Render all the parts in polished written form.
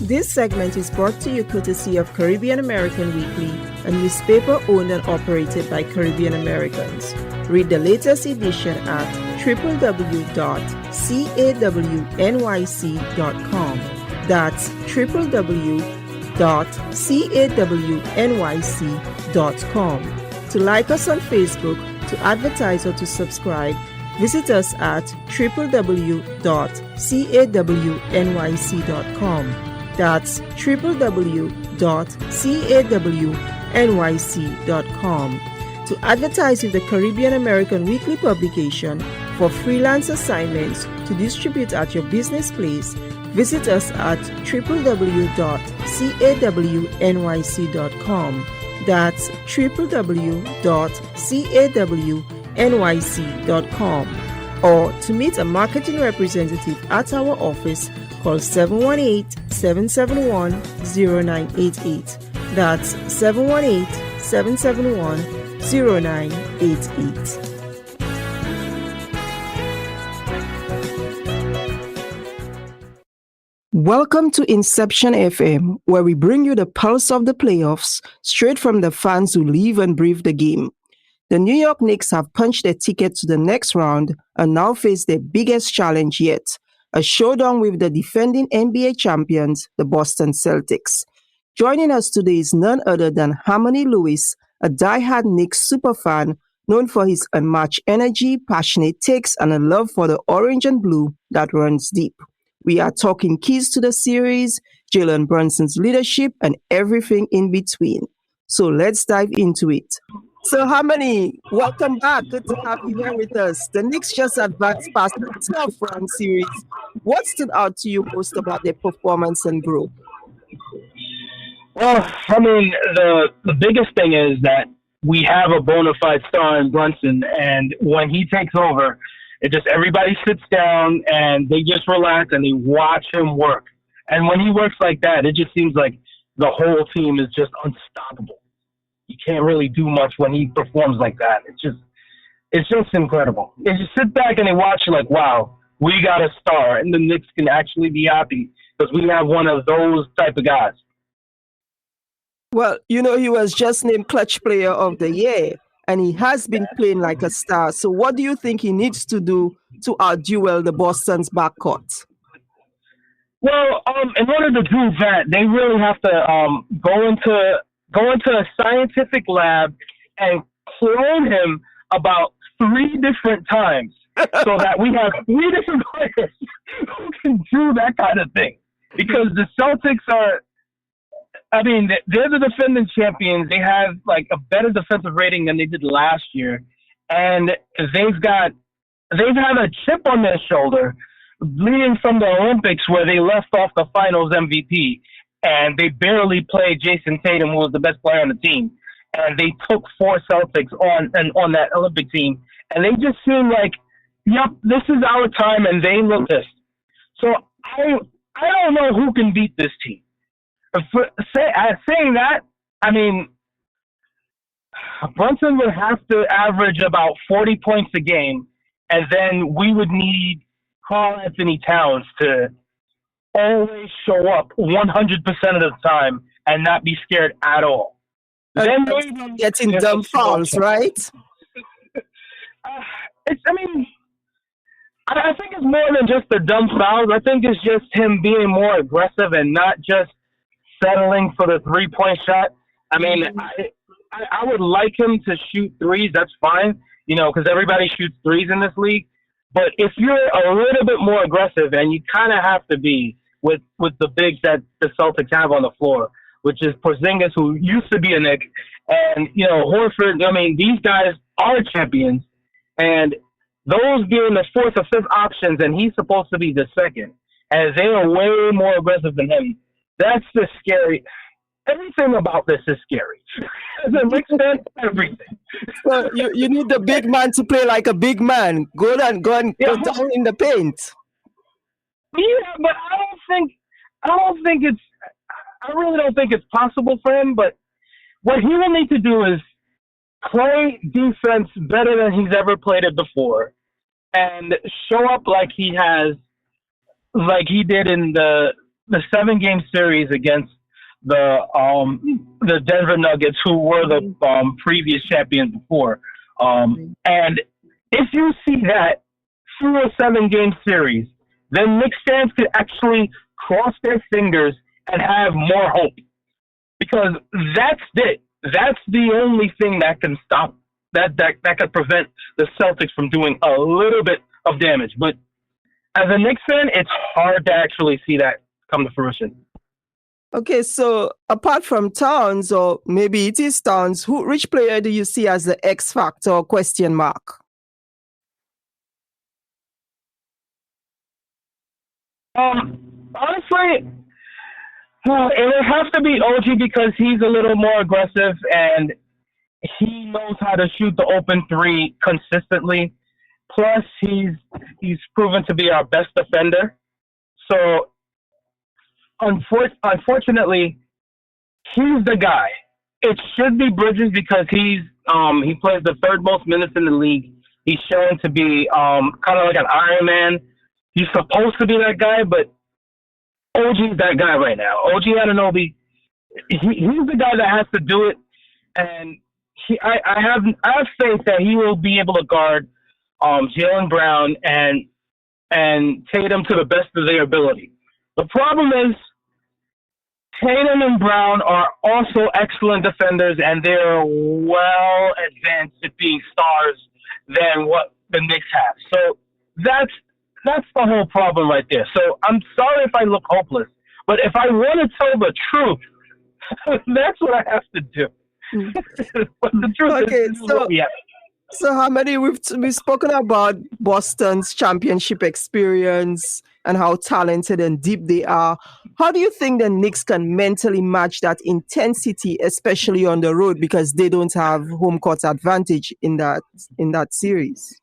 This segment is brought to you courtesy of Caribbean American Weekly, a newspaper owned and operated by Caribbean Americans. Read the latest edition at www.cawnyc.com. That's www.cawnyc.com. To like us on Facebook, to advertise or to subscribe, visit us at www.cawnyc.com. That's www.cawnyc.com. To advertise with the Caribbean American Weekly publication for freelance assignments to distribute at your business place, visit us at www.cawnyc.com. That's www.cawnyc.com. Or to meet a marketing representative at our office, call 718-771-0988. That's 718-771-0988. Welcome to Inception FM, where we bring you the pulse of the playoffs straight from the fans who live and breathe the game. The New York Knicks have punched their ticket to the next round and now face their biggest challenge yet, a showdown with the defending NBA champions, the Boston Celtics. Joining us today is none other than Harmonie Lewis, a diehard Knicks superfan known for his unmatched energy, passionate takes, and a love for the orange and blue that runs deep. We are talking keys to the series, Jalen Brunson's leadership, and everything in between. So let's dive into it. So Harmonie, welcome back. Good to have you here with us. The Knicks just advanced past the 12th-round series. What stood out to you most about their performance and growth? Well, I mean, the biggest thing is that we have a bona fide star in Brunson, and when he takes over, it just everybody sits down and they just relax and they watch him work. And when he works like that, it just seems like the whole team is just unstoppable. You can't really do much when he performs like that. It's just incredible. You just sit back and they watch you like, wow, we got a star, and the Knicks can actually be happy because we have one of those type of guys. Well, you know, he was just named Clutch Player of the Year, and he has been playing like a star. So what do you think he needs to do to outduel the Boston's backcourt? Well, in order to do that, they really have to go into a scientific lab and clone him about 3 different times so that we have 3 different players who can do that kind of thing. Because the Celtics they're the defending champions. They have like a better defensive rating than they did last year. And they've had a chip on their shoulder leading from the Olympics where they left off the finals MVP. And they barely played Jason Tatum, who was the best player on the team. And they took 4 Celtics on that Olympic team. And they just seemed like, yep, this is our time, and they look pissed. So I don't know who can beat this team. Saying that, I mean, Brunson would have to average about 40 points a game, and then we would need Karl Anthony Towns to always show up 100% of the time and not be scared at all. Then getting dumb fouls, right? I think it's more than just the dumb fouls. I think it's just him being more aggressive and not just settling for the 3-point shot. I mean, I would like him to shoot threes. That's fine, because everybody shoots threes in this league. But if you're a little bit more aggressive, and you kind of have to be with the bigs that the Celtics have on the floor, which is Porzingis, who used to be a Knick, and, Horford. I mean, these guys are champions, and those being the 4th or 5th options, and he's supposed to be the 2nd, and they are way more aggressive than him. That's the scary. Everything about this is scary. As a Knicks fan, everything. Well, you need the big man to play like a big man. Go down in the paint. Yeah, but I really don't think it's possible for him. But what he will need to do is play defense better than he's ever played it before, and show up like he did in the the 7-game series against the Denver Nuggets, who were the previous champions before. And if you see that through a 7-game series, then Knicks fans could actually cross their fingers and have more hope. Because that's it. That's the only thing that can stop that could prevent the Celtics from doing a little bit of damage. But as a Knicks fan, it's hard to actually see that come to fruition. Okay, so apart from Towns, or maybe it is Towns, which player do you see as the X factor or question mark? Honestly, it would have to be OG because he's a little more aggressive and he knows how to shoot the open three consistently. Plus, he's proven to be our best defender. So, unfortunately, he's the guy. It should be Bridges because he plays the third most minutes in the league. He's shown to be kind of like an Iron Man. He's supposed to be that guy, but OG's that guy right now. OG Anunoby, he's the guy that has to do it, and I have faith that he will be able to guard Jalen Brown and Tatum to the best of their ability. The problem is Tatum and Brown are also excellent defenders, and they're well advanced at being stars than what the Knicks have. So that's the whole problem right there. So I'm sorry if I look hopeless, but if I want to tell the truth, that's what I have to do. But the truth is what we have. So Harmonie, we've spoken about Boston's championship experience and how talented and deep they are. How do you think the Knicks can mentally match that intensity, especially on the road, because they don't have home court advantage in that series?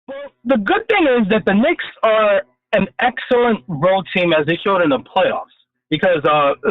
Well, the good thing is that the Knicks are an excellent road team, as they showed in the playoffs, because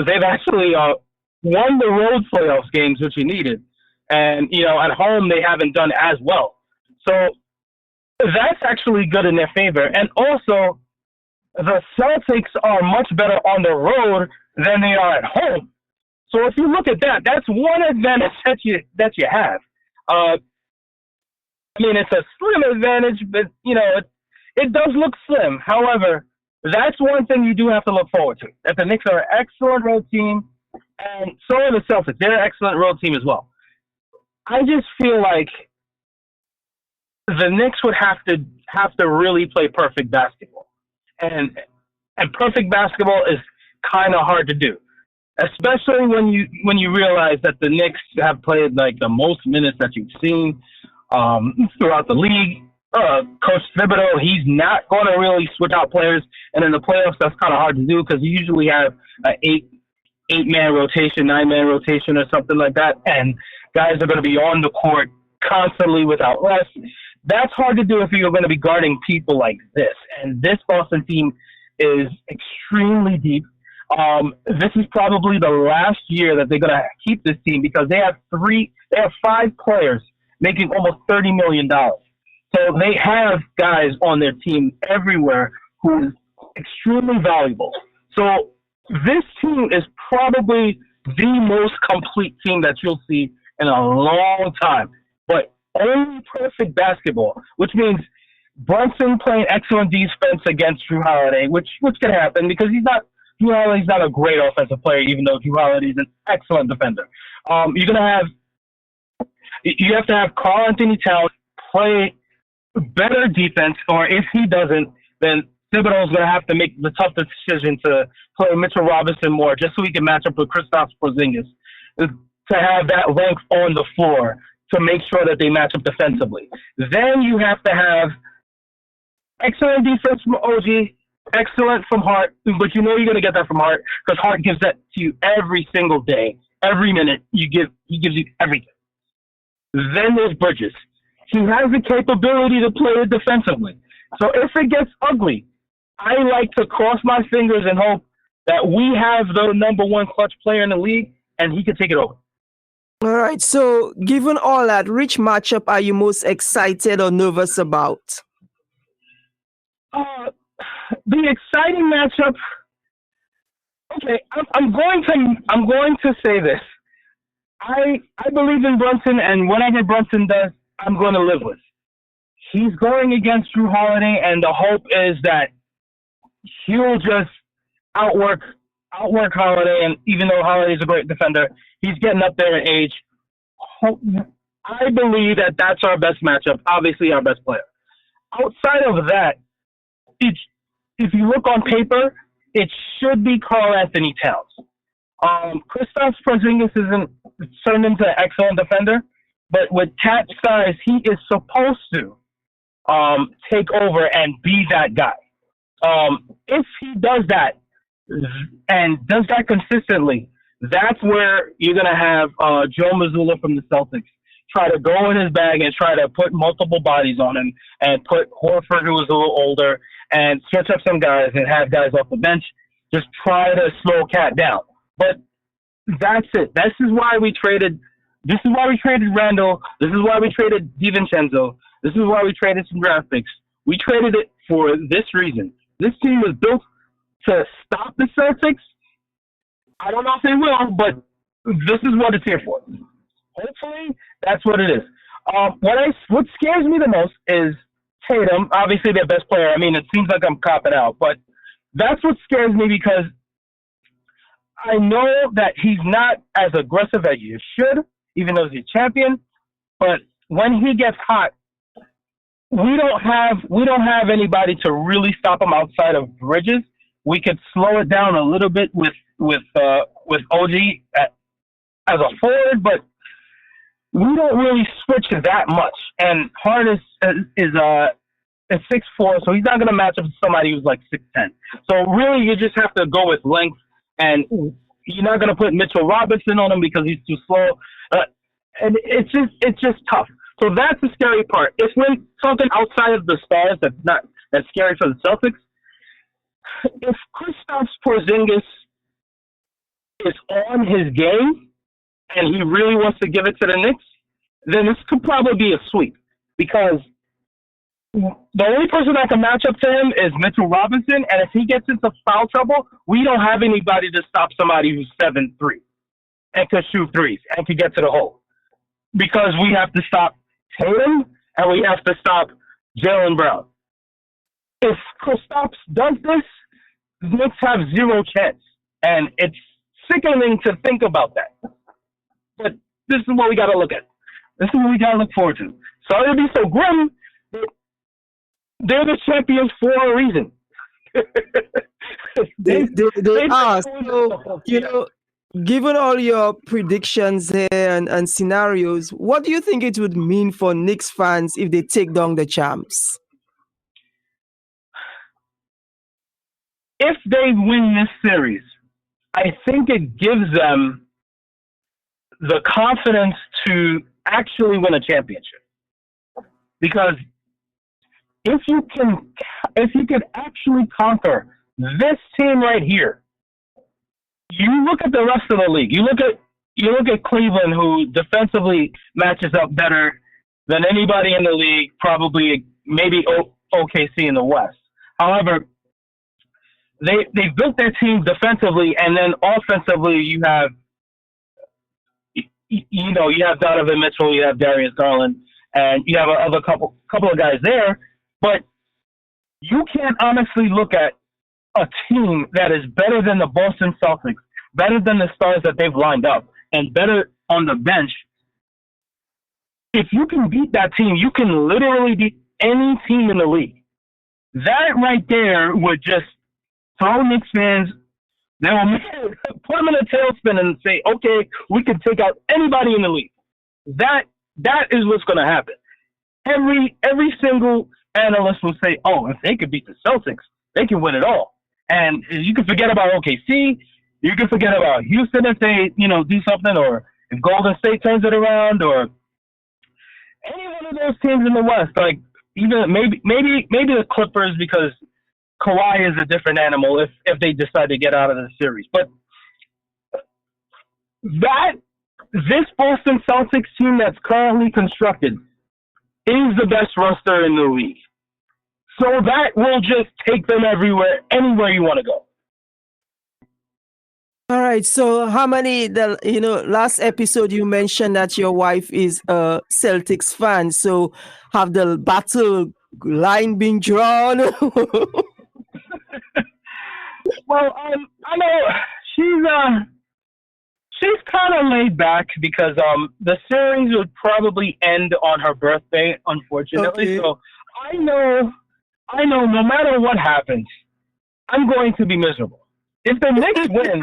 they've actually won the road playoffs games, which you needed. And, at home, they haven't done as well. So that's actually good in their favor. And also, the Celtics are much better on the road than they are at home. So if you look at that, that's one advantage that you have. It's a slim advantage, but, it does look slim. However, that's one thing you do have to look forward to, that the Knicks are an excellent road team, and so are the Celtics. They're an excellent road team as well. I just feel like the Knicks would have to really play perfect basketball, and perfect basketball is kind of hard to do, especially when you realize that the Knicks have played like the most minutes that you've seen throughout the league. Coach Thibodeau, he's not going to really switch out players, and in the playoffs that's kind of hard to do because you usually have an eight-man rotation, 9-man rotation, or something like that, and guys are going to be on the court constantly without rest. That's hard to do if you're going to be guarding people like this. And this Boston team is extremely deep. This is probably the last year that they're going to keep this team because they have 5 players making almost $30 million. So they have guys on their team everywhere who is extremely valuable. So this team is probably the most complete team that you'll see in a long time, but only perfect basketball, which means Brunson playing excellent defense against Jrue Holiday, which can happen because Jrue Holiday's not a great offensive player, even though Jrue Holiday's an excellent defender. You have to have Karl Anthony Towns play better defense, or if he doesn't, then Thibodeau's going to have to make the tough decision to play Mitchell Robinson more just so he can match up with Kristaps Porzingis, to have that length on the floor to make sure that they match up defensively. Then you have to have excellent defense from OG, excellent from Hart, but you're going to get that from Hart because Hart gives that to you every single day, every minute. He gives you everything. Then there's Bridges. He has the capability to play it defensively. So if it gets ugly, I like to cross my fingers and hope that we have the number one clutch player in the league and he can take it over. All right. So given all that, which matchup are you most excited or nervous about? The exciting matchup, Okay, I'm going to say this. I believe in Brunson, and whatever Brunson does, I'm going to live with. He's going against Drew Holiday, and the hope is that he'll just outwork Holiday. And even though Holiday's a great defender, he's getting up there in age. I believe that that's our best matchup. Obviously, our best player. Outside of that, it's, if you look on paper, it should be Karl Anthony Towns. Kristaps Porzingis isn't turned into an excellent defender, but with Cat size, he is supposed to take over and be that guy. If he does that and does that consistently, that's where you're going to have Joe Mazzulla from the Celtics try to go in his bag and try to put multiple bodies on him and put Horford, who was a little older, and switch up some guys and have guys off the bench. Just try to slow Cat down. But that's it. This is why we traded Randall. This is why we traded DiVincenzo. This is why we traded some draft picks. We traded it for this reason. This team was built to stop the Celtics. I don't know if they will, but this is what it's here for. Hopefully, that's what it is. What scares me the most is Tatum, obviously their best player. I mean, it seems like I'm copping out, but that's what scares me because I know that he's not as aggressive as you should, even though he's a champion. But when he gets hot, we don't have anybody to really stop him outside of Bridges. We could slow it down a little bit with OG as a forward, but we don't really switch that much. And Hart is 6'4", so he's not going to match up with somebody who's like 6'10". So really, you just have to go with length, and you're not going to put Mitchell Robinson on him because he's too slow. And it's just tough. So that's the scary part. If we're talking outside of the stars, that's scary for the Celtics. If Kristaps Porzingis is on his game and he really wants to give it to the Knicks, then this could probably be a sweep because the only person that can match up to him is Mitchell Robinson, and if he gets into foul trouble, we don't have anybody to stop somebody who's 7'3" and can shoot threes and can get to the hole because we have to stop Tatum and we have to stop Jalen Brown. If Kristaps does this, the Knicks have zero chance, and it's sickening to think about that. But this is what we got to look at. This is what we got to look forward to. Sorry to be so grim, but they're the champions for a reason. they are. So, given all your predictions here and scenarios, what do you think it would mean for Knicks fans if they take down the champs? If they win this series, I think it gives them the confidence to actually win a championship. Because if you could actually conquer this team right here, you look at the rest of the league. You look at Cleveland, who defensively matches up better than anybody in the league, probably maybe OKC in the West. However, they built their team defensively, and then offensively you have Donovan Mitchell, you have Darius Garland, and you have a couple of guys there. But you can't honestly look at a team that is better than the Boston Celtics, better than the stars that they've lined up, and better on the bench. If you can beat that team, you can literally beat any team in the league. That right there would just throw Knicks fans, they will put them in a tailspin and say, okay, we can take out anybody in the league. That is what's going to happen. Every single analyst will say, oh, if they could beat the Celtics, they can win it all. And you can forget about OKC. You can forget about Houston if they, do something, or if Golden State turns it around, or any one of those teams in the West. Like even maybe the Clippers, because Kawhi is a different animal if they decide to get out of the series. But this Boston Celtics team that's currently constructed is the best roster in the league. So that will just take them anywhere you want to go. right. So, Harmony, last episode you mentioned that your wife is a Celtics fan. So, have the battle line been drawn? Well, I know she's kind of laid back because the series would probably end on her birthday, unfortunately. Okay. So I know no matter what happens, I'm going to be miserable. If the Knicks win,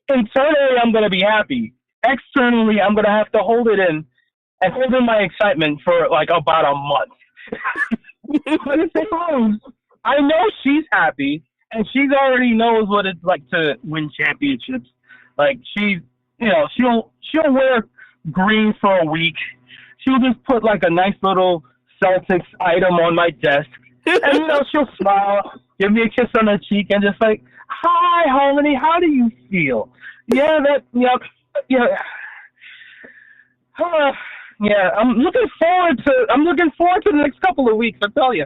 internally I'm going to be happy. Externally, I'm going to have to hold it in and hold in my excitement for like about a month. But if they lose, I know she's happy and she already knows what it's like to win championships. Like she'll wear green for a week. She'll just put like a nice little Celtics item on my desk, and she'll smile, give me a kiss on the cheek, and just like, "Hi, Harmony, how do you feel?" Yeah, yeah. Yeah, I'm looking forward to the next couple of weeks. I tell you.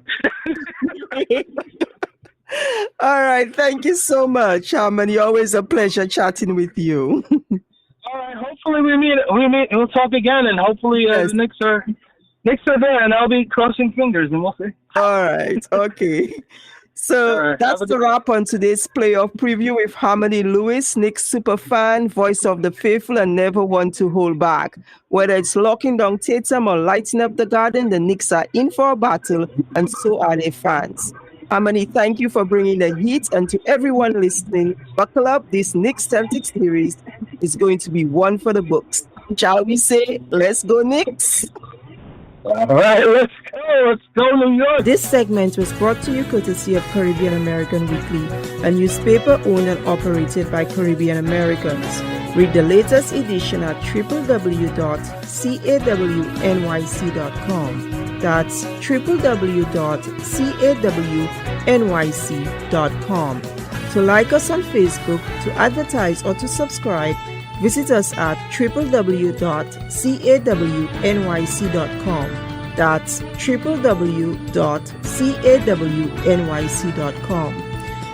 All right. Thank you so much, Harmony. Always a pleasure chatting with you. All right. Hopefully we meet. We'll talk again, and hopefully Yes. the Knicks are there, and I'll be crossing fingers, and we'll see. All right. Okay. So All right, that's the wrap on today's playoff preview with Harmonie Lewis, Knicks superfan, voice of the faithful, and never one to hold back. Whether it's locking down Tatum or lighting up the Garden, the Knicks are in for a battle, and so are their fans. Harmonie, thank you for bringing the heat, and to everyone listening, buckle up. This Knicks Celtics series is going to be one for the books. Shall we say, let's go Knicks? All right, let's go New York. This segment was brought to you courtesy of Caribbean American Weekly, a newspaper owned and operated by Caribbean Americans. Read the latest edition at www.cawnyc.com. That's www.cawnyc.com. To like us on Facebook, to advertise, or to subscribe, visit us at www.cawnyc.com. That's www.cawnyc.com.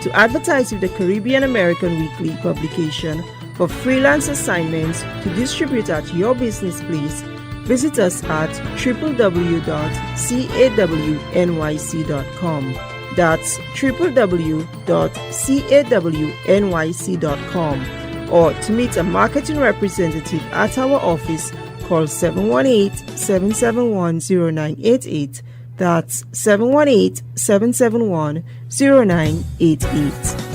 To advertise with the Caribbean American Weekly publication for freelance assignments to distribute at your business place, visit us at www.cawnyc.com. That's www.cawnyc.com. Or to meet a marketing representative at our office, call 718-771-0988. That's 718-771-0988.